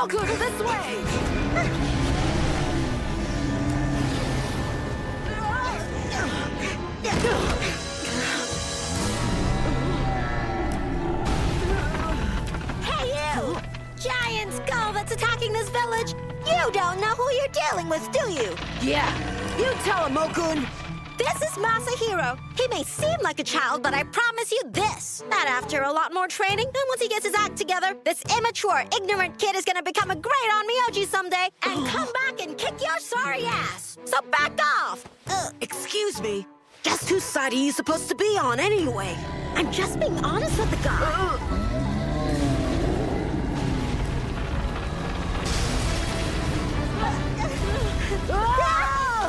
Goku, this way! Hey, you! Giant skull that's attacking this village! You don't know who you're dealing with, do you? Yeah, you tell him, Mokun! This is Masahiro. He may seem like a child, but I promise you this, that after a lot more training, and once he gets his act together, this immature, ignorant kid is gonna become a great onmiyouji someday and come back and kick your sorry ass. So back off! Excuse me, just whose side are you supposed to be on anyway? I'm just being honest with the guy.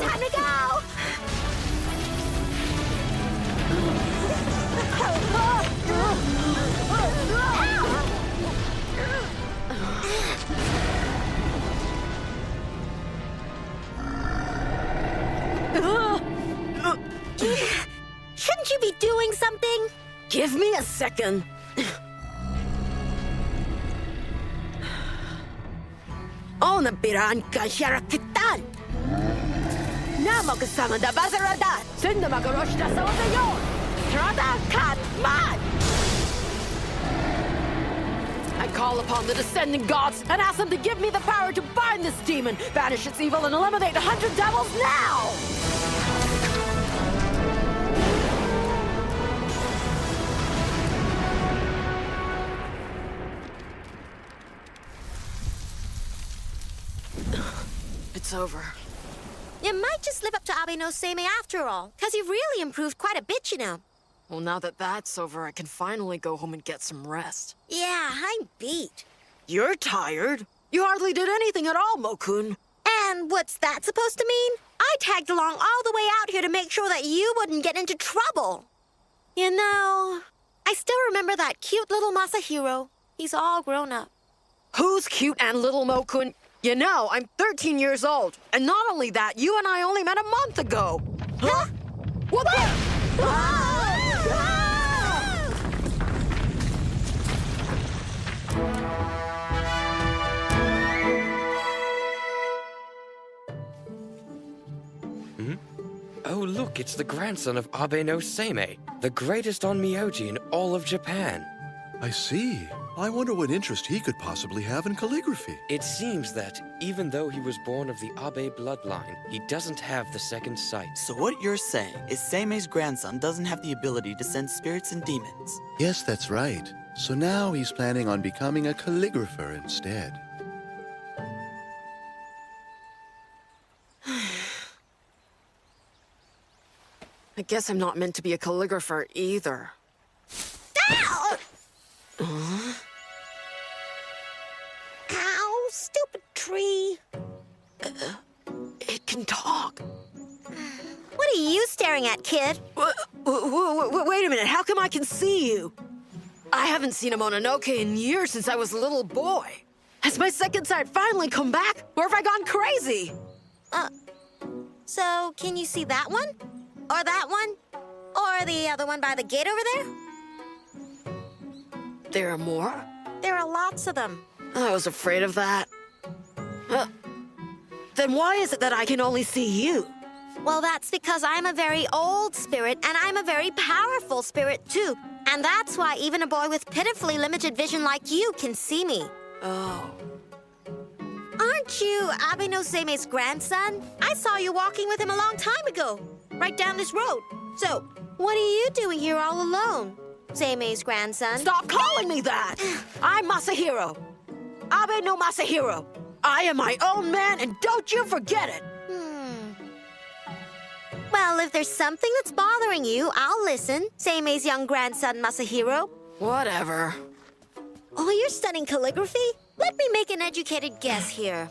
Time to go! Shouldn't you be doing something? Give me a second. Onabiran Kasharakitan! Namakasama da Bazarada! Sindamagarosh da Sawadayo! Trada Katman! I call upon the descending gods and ask them to give me the power to bind this demon, banish its evil, and eliminate 100 devils now! It's over. You might just live up to Abe no Seimei after all, because you've really improved quite a bit, you know. Well, now that that's over, I can finally go home and get some rest. Yeah, I'm beat. You're tired? You hardly did anything at all, Mokun. And what's that supposed to mean? I tagged along all the way out here to make sure that you wouldn't get into trouble. You know, I still remember that cute little Masahiro. He's all grown up. Who's cute and little Mokun? You know, I'm 13 years old. And not only that, you and I only met a month ago. Huh? What the? Oh, look, it's the grandson of Abe no Seimei, the greatest onmiyouji in all of Japan. I see. I wonder what interest he could possibly have in calligraphy. It seems that, even though he was born of the Abe bloodline, he doesn't have the second sight. So what you're saying is Seimei's grandson doesn't have the ability to sense spirits and demons. Yes, that's right. So now he's planning on becoming a calligrapher instead. I guess I'm not meant to be a calligrapher either. Ow! Ow, stupid tree. It can talk. What are you staring at, kid? Wait a minute, how come I can see you? I haven't seen a Mononoke in years since I was a little boy. Has my second sight finally come back? Or have I gone crazy? So can you see that one? Or that one? Or the other one by the gate over there? There are more? There are lots of them. I was afraid of that. Then why is it that I can only see you? Well, that's because I'm a very old spirit, and I'm a very powerful spirit, too. And that's why even a boy with pitifully limited vision like you can see me. Oh. Aren't you Abe no Seimei's grandson? I saw you walking with him a long time ago, right down this road. So, what are you doing here all alone, Seimei's grandson? Stop calling me that! I'm Masahiro. Abe no Masahiro. I am my own man, and don't you forget it! Well, if there's something that's bothering you, I'll listen, Seimei's young grandson, Masahiro. Whatever. Oh, you're studying calligraphy? Let me make an educated guess here.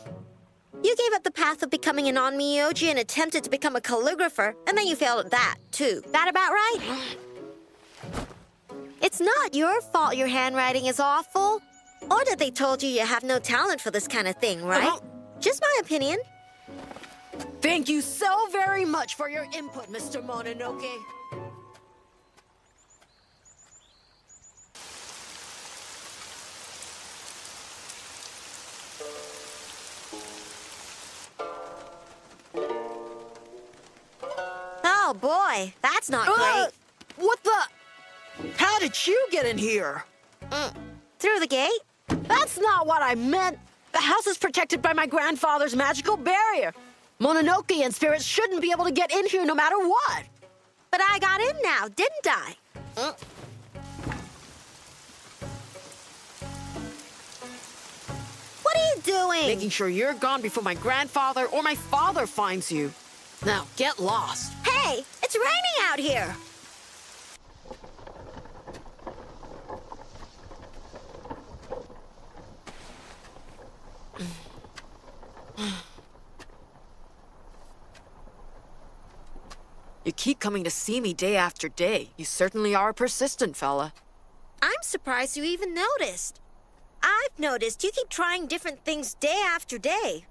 You gave up the path of becoming an onmiyouji and attempted to become a calligrapher, and then you failed at that, too. That about right? It's not your fault your handwriting is awful. Or that they told you you have no talent for this kind of thing, right? Just my opinion. Thank you so very much for your input, Mr. Mononoke. boy, that's not great. What the? How did you get in here? Through the gate? That's not what I meant. The house is protected by my grandfather's magical barrier. Mononoke and spirits shouldn't be able to get in here no matter what. But I got in now, didn't I? What are you doing? Making sure you're gone before my grandfather or my father finds you. Now, get lost. Hey, it's raining out here. You keep coming to see me day after day. You certainly are a persistent fella. I'm surprised you even noticed. I've noticed you keep trying different things day after day.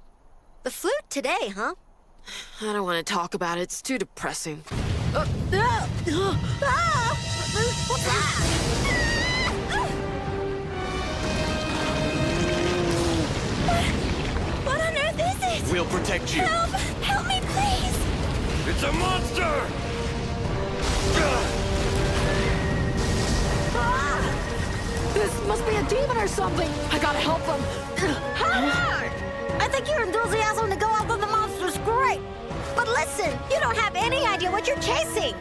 The flute today, huh? I don't want to talk about it. It's too depressing. What's that? What on earth is it? We'll protect you. Help! Help me, please! It's a monster! This must be a demon or something. I gotta help him. Howard! I think your enthusiasm to go after the monster's great. But listen, you don't have any idea what you're chasing.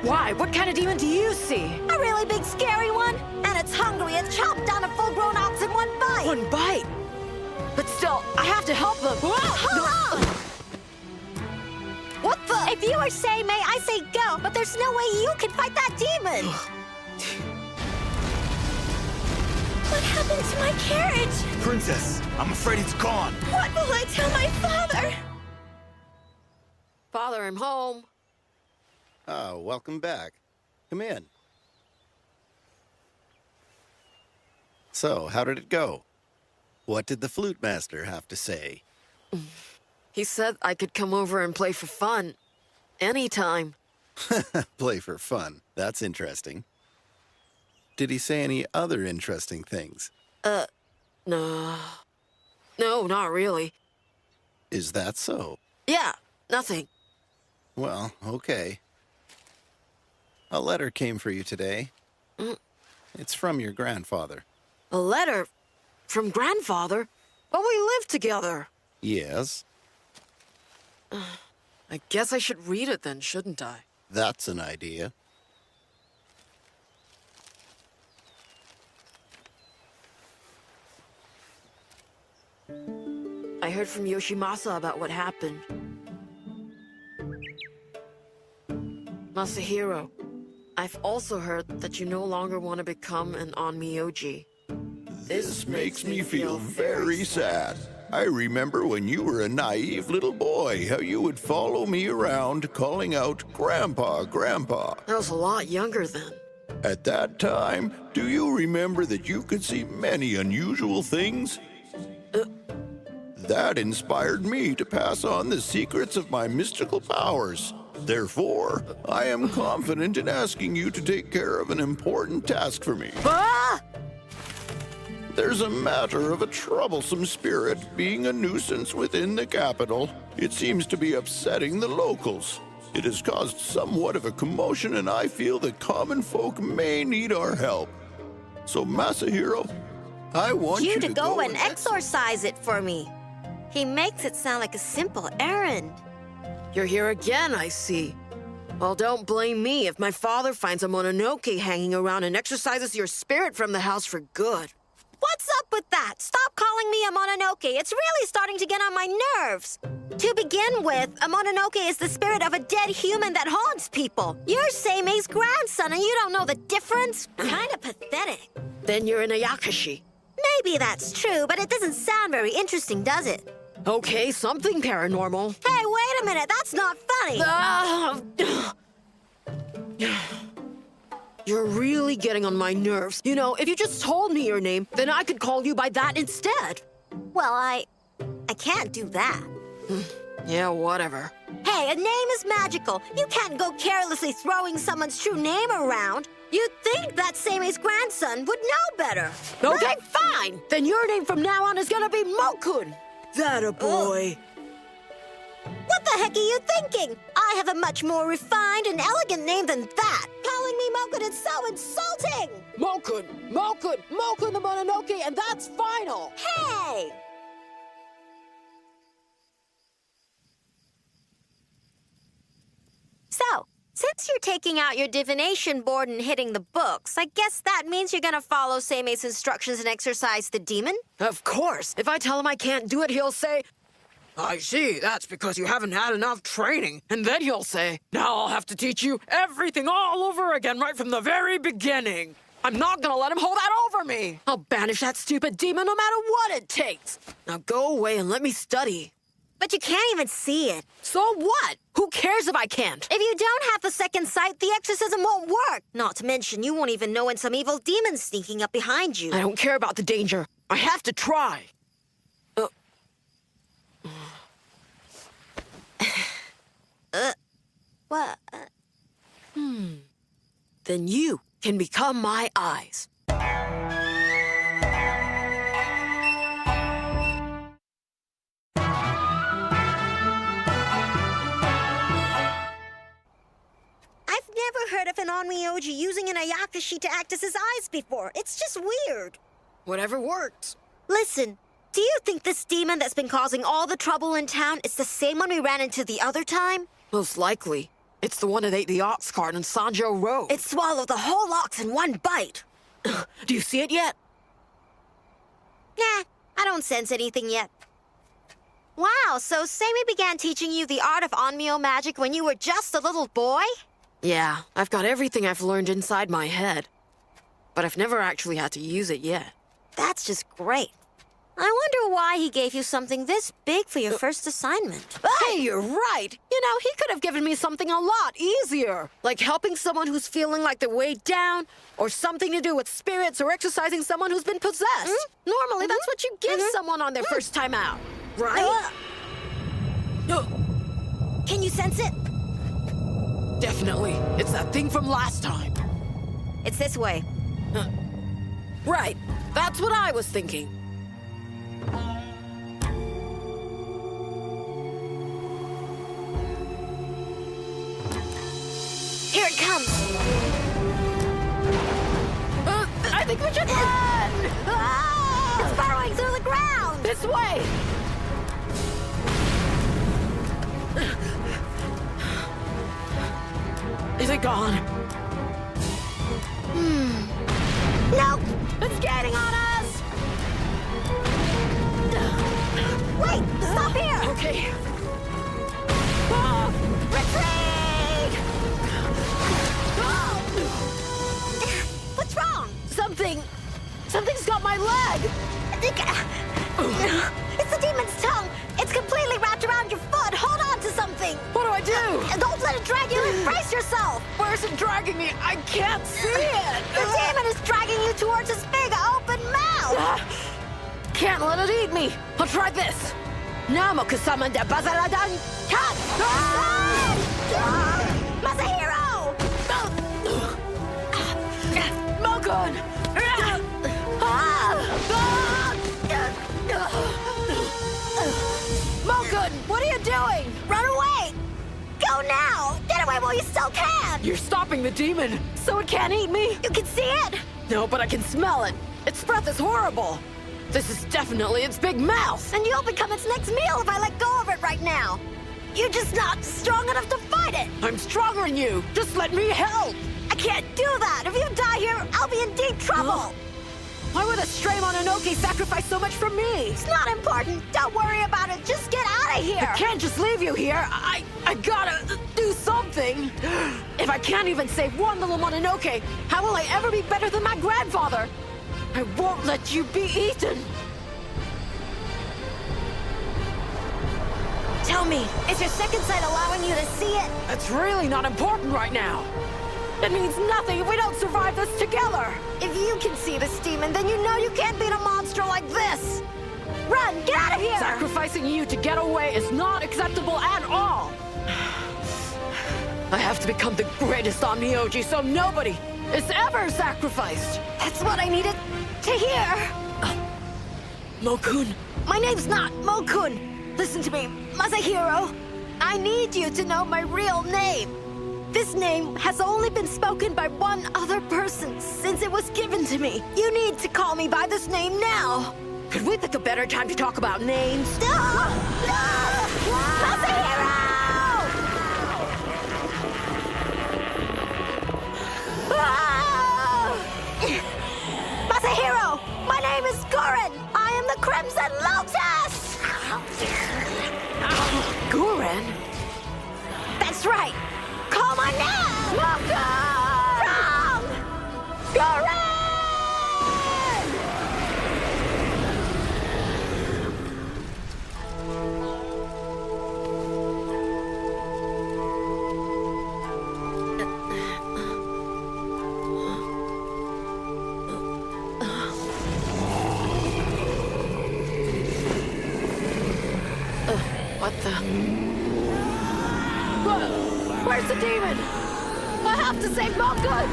Why? What kind of demon do you see? A really big, scary one. And it's hungry. It chopped down a full-grown ox in one bite. One bite. But still, I have to help them. Hold on! What the? If you are say may, I say go. But there's no way you can fight that demon. What happened to my carriage? Princess, I'm afraid it's gone. What will I tell my father? Father, I'm home. Oh, welcome back. Come in. So, how did it go? What did the flute master have to say? He said I could come over and play for fun. Anytime. Play for fun. That's interesting. Did he say any other interesting things? No. No, not really. Is that so? Yeah, nothing. Well, okay. A letter came for you today. It's from your grandfather. A letter from grandfather? But we live together. Yes, I guess I should read it then, shouldn't I? that's an idea. I heard from Yoshimasa about what happened. Masahiro, I've also heard that you no longer want to become an onmiyouji. This makes me feel very sad. I remember when you were a naive little boy, how you would follow me around calling out, "Grandpa, Grandpa." I was a lot younger then. At that time, do you remember that you could see many unusual things? That inspired me to pass on the secrets of my mystical powers. Therefore, I am confident in asking you to take care of an important task for me. Ah! There's a matter of a troublesome spirit being a nuisance within the capital. It seems to be upsetting the locals. It has caused somewhat of a commotion, and I feel that common folk may need our help. So, Masahiro, I want You to go and exorcise. exorcise it for me. He makes it sound like a simple errand. You're here again, I see. Well, don't blame me if my father finds a Mononoke hanging around and exorcises your spirit from the house for good. What's up with that? Stop calling me a Mononoke. It's really starting to get on my nerves. To begin with, a Mononoke is the spirit of a dead human that haunts people. You're Seime's grandson and you don't know the difference? Kinda pathetic. Then you're an Ayakashi. Maybe that's true, but it doesn't sound very interesting, does it? Okay, something paranormal. Hey, wait a minute. That's not funny. You're really getting on my nerves. You know, if you just told me your name, then I could call you by that instead. Well, I can't do that. Yeah, whatever. Hey, a name is magical. You can't go carelessly throwing someone's true name around. You'd think that Seime's grandson would know better. Okay, fine. Then your name from now on is gonna be Mokun. That a boy. What the the heck are you thinking? I have a much more refined and elegant name than that. Calling me Mokun is so insulting! Mokun the Mononoke, and that's final! Hey! So, since you're taking out your divination board and hitting the books, I guess that means you're gonna follow Seime's instructions and exorcise the demon? Of course. If I tell him I can't do it, he'll say, I see, that's because you haven't had enough training. And then he'll say, now I'll have to teach you everything all over again right from the very beginning. I'm not gonna let him hold that over me. I'll banish that stupid demon no matter what it takes. Now go away and let me study. But you can't even see it. So what? Who cares if I can't? If you don't have the second sight, the exorcism won't work. Not to mention, you won't even know when some evil demon's sneaking up behind you. I don't care about the danger. I have to try. What? Then you can become my eyes. I've never heard of an onmiyouji using an ayakashi to act as his eyes before. It's just weird. Whatever works. Listen, do you think this demon that's been causing all the trouble in town is the same one we ran into the other time? Most likely. It's the one that ate the ox cart on Sanjo Road. It swallowed the whole ox in one bite. Do you see it yet? Nah, I don't sense anything yet. Wow, so Seime began teaching you the art of onmyo magic when you were just a little boy? Yeah, I've got everything I've learned inside my head. But I've never actually had to use it yet. That's just great. I wonder why he gave you something this big for your first assignment. Hey, you're right. You know, he could have given me something a lot easier. Like helping someone who's feeling like they're weighed down, or something to do with spirits, or exercising someone who's been possessed. Normally, that's what you give someone on their first time out, right? Can you sense it? Definitely. It's that thing from last time. It's this way. Right. That's what I was thinking. Here it comes. I think we should run! It's burrowing through the ground. This way! Is it gone? Nope. It's getting on us! Wait, stop here. Okay. Ah, retreat! Ah, What's wrong? something's got my leg! It's the demon's tongue. It's completely wrapped around your foot. Hold on to something. What do I do? Don't let it drag you in. Brace yourself. Where's it dragging me? I can't see it! The demon is dragging you towards his big open mouth. Ah, can't let it eat me. I'll try this. Namoku summon the Bazaradan Cat! Masahiro! Mokun! Mokun, what are you doing? Run away! Go now! Get away while you still can! You're stopping the demon, so it can't eat me? You can see it! No, but I can smell it. Its breath is horrible. This is definitely its big mouth. And you'll become its next meal if I let go of it right now. You're just not strong enough to fight it. I'm stronger than you. Just let me help. I can't do that. If you die here, I'll be in deep trouble. Why would a stray Mononoke sacrifice so much for me? It's not important. Don't worry about it. Just get out of here. I can't just leave you here. I gotta do something. If I can't even save one little Mononoke, how will I ever be better than my grandfather? I won't let you be eaten. Tell me, is your second sight allowing you to see it? That's really not important right now. It means nothing if we don't survive this together. If you can see this demon, then you know you can't beat a monster like this. Run, get out of here! Sacrificing you to get away is not acceptable at all. I have to become the greatest onmiyouji so nobody is ever sacrificed. That's what I needed to hear. Mokun. My name's not Mokun. Listen to me, Masahiro. I need you to know my real name. This name has only been spoken by one other person since it was given to me. You need to call me by this name now. Could we pick a better time to talk about names? Masahiro! Masahiro! My name is Goran! I am the Crimson Lotus! Goran? That's right! Call my name! Wrong! Goran! What the? Where's the demon? I have to save Malkud!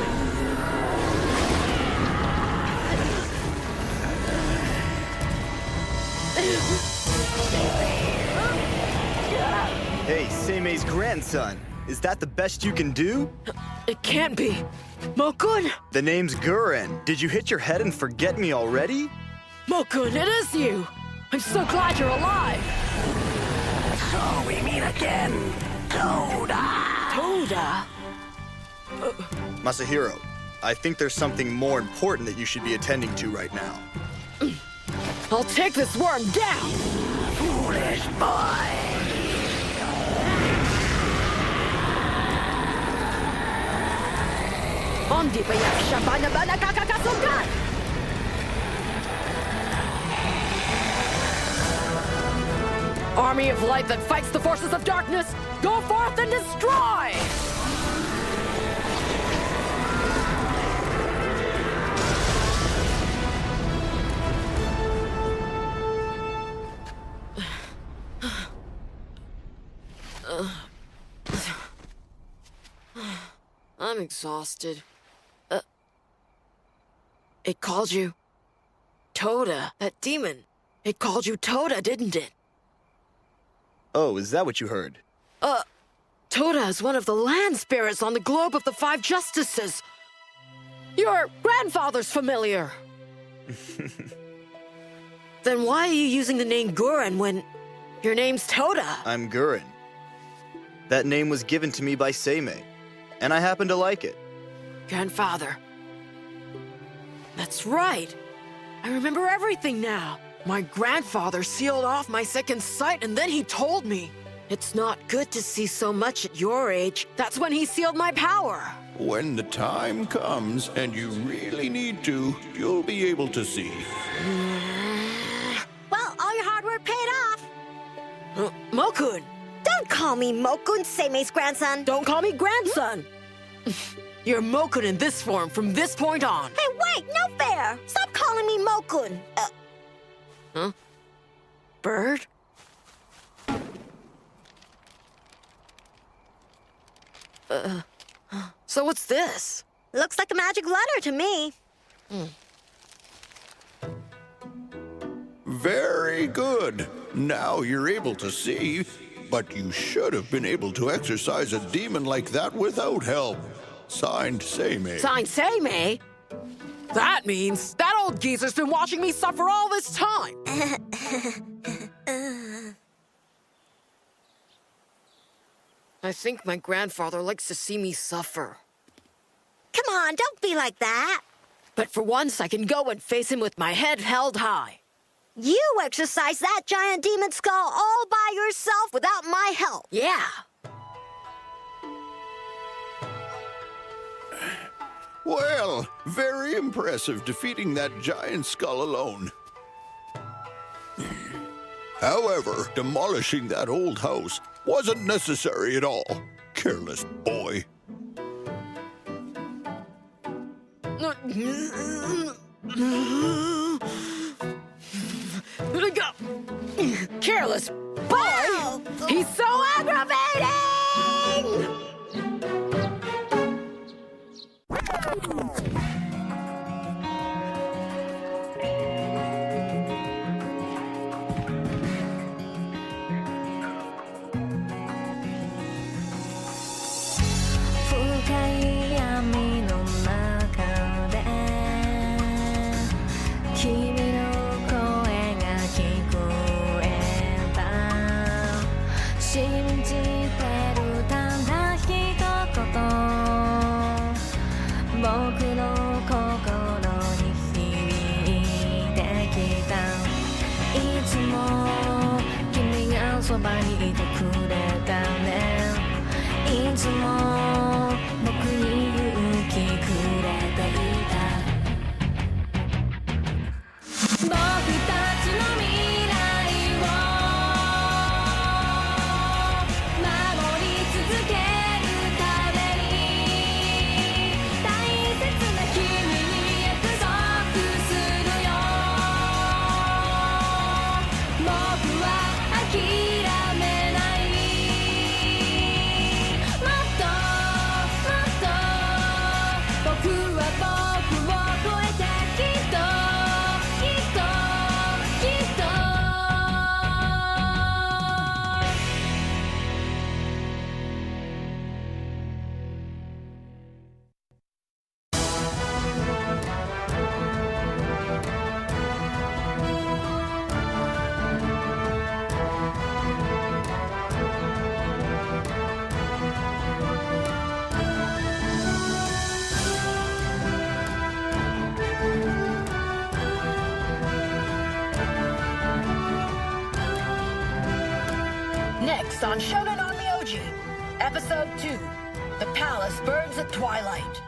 Hey, Seimei's grandson. Is that the best you can do? It can't be. Malkud! The name's Guren. Did you hit your head and forget me already? Malkud, it is you! I'm so glad you're alive! So we meet again, Toda. Toda? Masahiro, I think there's something more important that you should be attending to right now. I'll take this worm down! Foolish boy. Ondi payak shabana bana kakakasugan! Army of light that fights the forces of darkness, go forth and destroy! I'm exhausted. It called you Toda, that demon. It called you Toda, didn't it? Oh, is that what you heard? Toda is one of the land spirits on the globe of the Five Justices. Your grandfather's familiar. Then why are you using the name Guren when your name's Toda? I'm Guren. That name was given to me by Seimei, and I happen to like it. Grandfather. That's right. I remember everything now. My grandfather sealed off my second sight, and then he told me. It's not good to see so much at your age. That's when he sealed my power. When the time comes and you really need to, you'll be able to see. Well, all your hard work paid off. Mokun! Don't call me Mokun, Seimei's grandson. Don't call me grandson! You're Mokun in this form from this point on. Hey, wait, no fair. Stop calling me Mokun. Huh? Bird? So what's this? Looks like a magic letter to me. Very good. Now you're able to see, but you should have been able to exorcise a demon like that without help. Signed, Seimei. Signed Seimei? That means that old geezer's been watching me suffer all this time. I think my grandfather likes to see me suffer. Come on, don't be like that. But for once, I can go and face him with my head held high. You exercised that giant demon skull all by yourself without my help. Yeah. Well, very impressive defeating that giant skull alone. However, demolishing that old house wasn't necessary at all. Careless boy. Careless boy! He's so aggravating! 僕の心に響いてきたいつも君がそばにいてくれたねいつも僕に勇気くれていた僕たちの未来を守り続けるために大切な君に約束するよ僕は諦めないもっともっと僕は僕を超えてきっときっときっとNext on Shounen onmiyouji, Episode 2, The Palace Burns at Twilight.